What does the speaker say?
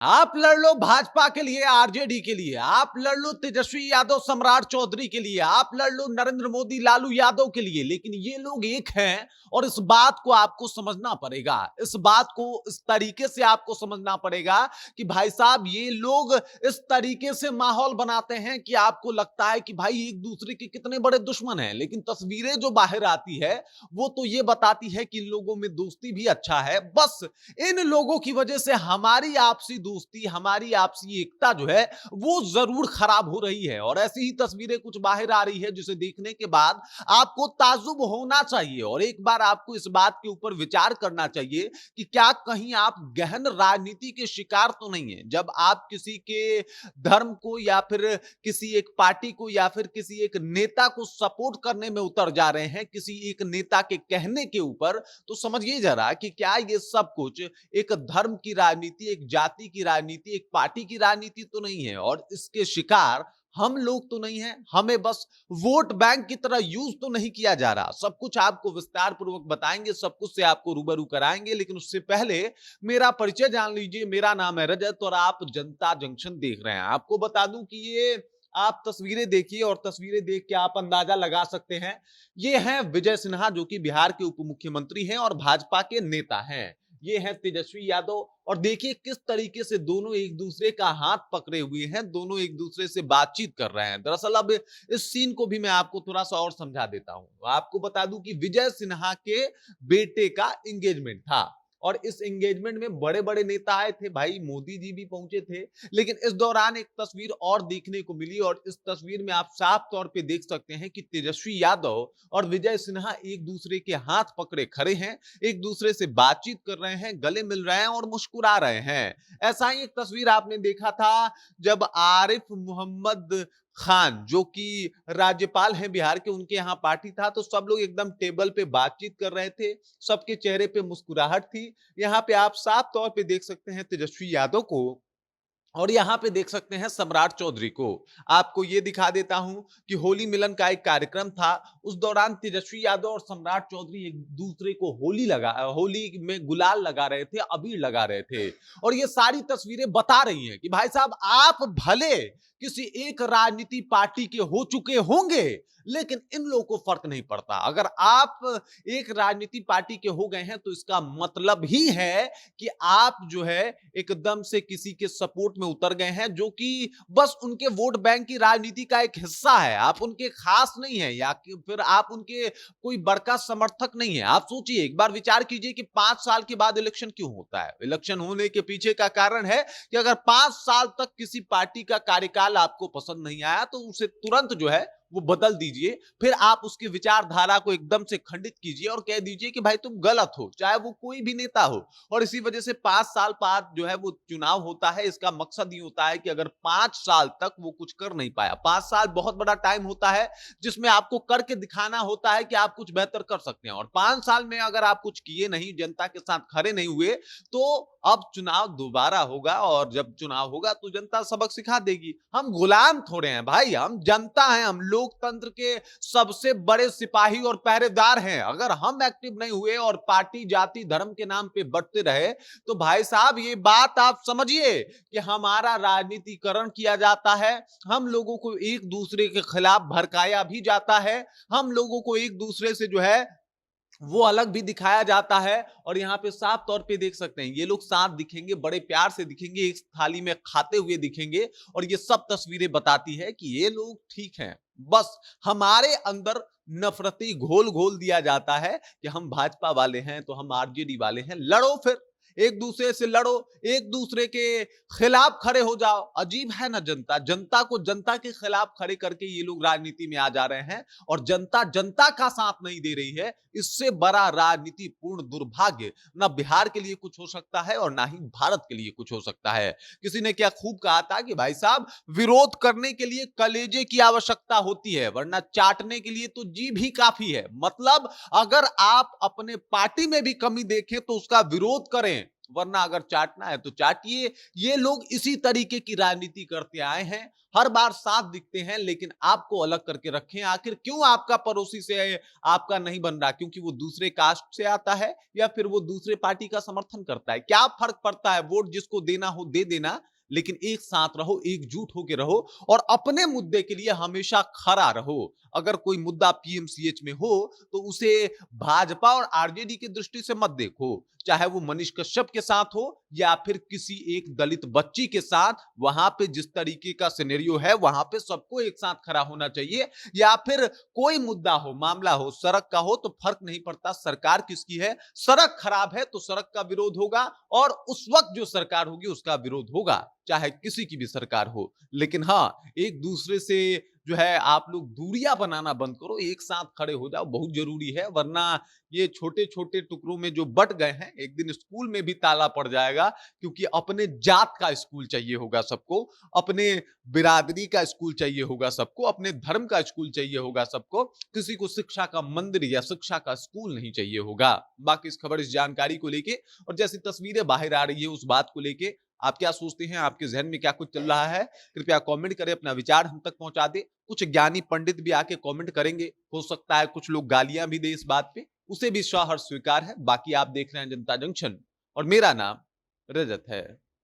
आप लड़ लो भाजपा के लिए, आरजेडी के लिए, आप लड़ लो तेजस्वी यादव सम्राट चौधरी के लिए, आप लड़ लो नरेंद्र मोदी लालू यादव के लिए, लेकिन ये लोग एक हैं और इस बात को आपको समझना पड़ेगा। इस बात को इस तरीके से आपको समझना पड़ेगा कि भाई साहब ये लोग इस तरीके से माहौल बनाते हैं कि आपको लगता है कि भाई एक दूसरे के कितने बड़े दुश्मन हैं, लेकिन तस्वीरें जो बाहर आती है वो तो ये बताती है कि इन लोगों में दोस्ती भी अच्छा है। बस इन लोगों की वजह से हमारी आपसी दोस्ती, हमारी आपसी एकता जो है वो जरूर खराब हो रही है। और ऐसी ही तस्वीरें कुछ बाहर आ रही है जिसे देखने के बाद आपको ताज्जुब होना चाहिए और एक बार आपको इस बात के ऊपर विचार करना चाहिए कि क्या कहीं आप गहन राजनीति के शिकार तो नहीं है। जब आप किसी के धर्म को या फिर किसी एक पार्टी को या फिर किसी एक नेता को सपोर्ट करने में उतर जा रहे हैं किसी एक नेता के कहने के ऊपर, तो समझिए जरा कि क्या ये सब कुछ एक धर्म की राजनीति, एक जाति की राजनीति, एक पार्टी की राजनीति तो नहीं है। और इसके शिकार हम लोग तो नहीं है, हमें बस वोट बैंक की तरह यूज तो नहीं किया जा रहा। सब कुछ आपको विस्तार पूर्वक बताएंगे, सब कुछ से आपको रूबरू कराएंगे, लेकिन उससे पहले मेरा परिचय जान लीजिए। मेरा नाम है रजत और आप जनता जंक्शन देख रहे हैं। आपको बता दूं कि ये आप तस्वीरें देखिए और तस्वीरें देख के आप अंदाजा लगा सकते हैं। ये हैं विजय सिन्हा जो कि बिहार के उप मुख्यमंत्री हैं और भाजपा के नेता हैं। ये हैं तेजस्वी यादव और देखिए किस तरीके से दोनों एक दूसरे का हाथ पकड़े हुए हैं, दोनों एक दूसरे से बातचीत कर रहे हैं। दरअसल अब इस सीन को भी मैं आपको थोड़ा सा और समझा देता हूं। आपको बता दूं कि विजय सिन्हा के बेटे का एंगेजमेंट था और इस एंगेजमेंट में बड़े बड़े नेता आए थे, भाई मोदी जी भी पहुंचे थे। लेकिन इस दौरान एक तस्वीर और देखने को मिली और इस तस्वीर में आप साफ तौर पे देख सकते हैं कि तेजस्वी यादव और विजय सिन्हा एक दूसरे के हाथ पकड़े खड़े हैं, एक दूसरे से बातचीत कर रहे हैं, गले मिल रहे हैं और मुस्कुरा रहे हैं। ऐसा ही एक तस्वीर आपने देखा था जब आरिफ मोहम्मद खान जो कि राज्यपाल हैं बिहार के, उनके यहाँ पार्टी था तो सब लोग एकदम टेबल पे बातचीत कर रहे थे, सबके चेहरे पे मुस्कुराहट थी। यहाँ पे आप साफ तौर पे देख सकते हैं तेजस्वी यादव को और यहां पे देख सकते हैं सम्राट चौधरी को। आपको ये दिखा देता हूं कि होली मिलन का एक कार्यक्रम था, उस दौरान तेजस्वी यादव और सम्राट चौधरी एक दूसरे को होली में गुलाल लगा रहे थे, अबीर लगा रहे थे। और ये सारी तस्वीरें बता रही हैं कि भाई साहब आप भले किसी एक राजनीति पार्टी के हो चुके होंगे, लेकिन इन लोगों को फर्क नहीं पड़ता। अगर आप एक राजनीति पार्टी के हो गए हैं तो इसका मतलब ही है कि आप जो है एकदम से किसी के सपोर्ट में उतर गए हैं जो कि बस उनके वोट बैंक की राजनीति का एक हिस्सा है। आप उनके खास नहीं है या फिर आप उनके कोई बड़का समर्थक नहीं है। आप सोचिए, एक बार विचार कीजिए कि 5 साल के बाद इलेक्शन क्यों होता है। इलेक्शन होने के पीछे का कारण है कि अगर 5 साल तक किसी पार्टी का कार्यकाल आपको पसंद नहीं आया तो उसे तुरंत जो है वो बदल दीजिए, फिर आप उसकी विचारधारा को एकदम से खंडित कीजिए और कह दीजिए कि भाई तुम गलत हो, चाहे वो कोई भी नेता हो। और इसी वजह से 5 साल बाद जो है वो चुनाव होता है। इसका मकसद ये होता है कि अगर 5 साल तक वो कुछ कर नहीं पाया, 5 साल बहुत बड़ा टाइम होता है जिसमें आपको करके दिखाना होता है कि आप कुछ बेहतर कर सकते हैं। और 5 साल में अगर आप कुछ किए नहीं, जनता के साथ खड़े नहीं हुए, तो अब चुनाव दोबारा होगा और जब चुनाव होगा तो जनता सबक सिखा देगी। हम गुलाम थोड़े हैं भाई, हम जनता हैं, हम लोकतंत्र के सबसे बड़े सिपाही और पहरेदार हैं। अगर हम एक्टिव नहीं हुए और पार्टी जाति धर्म के नाम पे बढ़ते रहे तो भाई साहब ये बात आप समझिए कि हमारा राजनीतिकरण किया जाता है, हम लोगों को एक दूसरे के खिलाफ भड़काया भी जाता है, हम लोगों को एक दूसरे से जो है वो अलग भी दिखाया जाता है। और यहाँ पे साफ तौर पे देख सकते हैं ये लोग साथ दिखेंगे, बड़े प्यार से दिखेंगे, एक थाली में खाते हुए दिखेंगे और ये सब तस्वीरें बताती है कि ये लोग ठीक हैं। बस हमारे अंदर नफरती घोल घोल दिया जाता है कि हम भाजपा वाले हैं तो हम आरजेडी वाले हैं, लड़ो फिर एक दूसरे से लड़ो, एक दूसरे के खिलाफ खड़े हो जाओ। अजीब है ना, जनता जनता को जनता के खिलाफ खड़े करके ये लोग राजनीति में आ जा रहे हैं और जनता जनता का साथ नहीं दे रही है। इससे बड़ा राजनीति पूर्ण दुर्भाग्य ना बिहार के लिए कुछ हो सकता है और ना ही भारत के लिए कुछ हो सकता है। किसी ने क्या खूब कहा था कि भाई साहब विरोध करने के लिए कलेजे की आवश्यकता होती है, वरना चाटने के लिए तो जीभ ही काफी है। मतलब अगर आप अपने पार्टी में भी कमी देखें तो उसका विरोध करें, वरना अगर चाटना है तो चाटिए। ये लोग इसी तरीके की राजनीति करते आए हैं, हर बार साथ दिखते हैं लेकिन आपको अलग करके रखें। आखिर क्यों आपका पड़ोसी से आपका नहीं बन रहा? क्योंकि वो दूसरे कास्ट से आता है या फिर वो दूसरे पार्टी का समर्थन करता है? क्या फर्क पड़ता है? वोट जिसको देना हो दे देना, लेकिन एक साथ रहो, एकजुट होके रहो और अपने मुद्दे के लिए हमेशा खड़ा रहो। अगर कोई मुद्दा पीएमसीएच में हो तो उसे भाजपा और आरजेडी की दृष्टि से मत देखो, चाहे वो मनीष कश्यप के साथ हो या फिर किसी एक दलित बच्ची के साथ। वहां पे जिस तरीके का सिनेरियो है वहां पे सबको एक साथ खड़ा होना चाहिए। या फिर कोई मुद्दा हो, मामला हो, सड़क का हो, तो फर्क नहीं पड़ता सरकार किसकी है। सड़क खराब है तो सड़क का विरोध होगा और उस वक्त जो सरकार होगी उसका विरोध होगा, चाहे किसी की भी सरकार हो। लेकिन हाँ, एक दूसरे से जो है आप लोग दूरियां बनाना बंद करो, एक साथ खड़े हो जाओ, बहुत जरूरी है। वरना ये छोटे छोटे टुकड़ों में जो बट गए हैं, एक दिन स्कूल में भी ताला पड़ जाएगा। क्योंकि अपने जात का स्कूल चाहिए होगा सबको, अपने बिरादरी का स्कूल चाहिए होगा सबको, अपने धर्म का स्कूल चाहिए होगा सबको। किसी को शिक्षा का मंदिर या शिक्षा का स्कूल नहीं चाहिए होगा। बाकी इस खबर, इस जानकारी को लेके और जैसी तस्वीरें बाहर आ रही है उस बात को लेके आप क्या सोचते हैं? आपके जहन में क्या कुछ चल रहा है? कृपया कमेंट करें, अपना विचार हम तक पहुंचा दें। कुछ ज्ञानी पंडित भी आके कमेंट करेंगे, हो सकता है कुछ लोग गालियां भी दे इस बात पे, उसे भी सहर्ष स्वीकार है। बाकी आप देख रहे हैं जनता जंक्शन और मेरा नाम रजत है।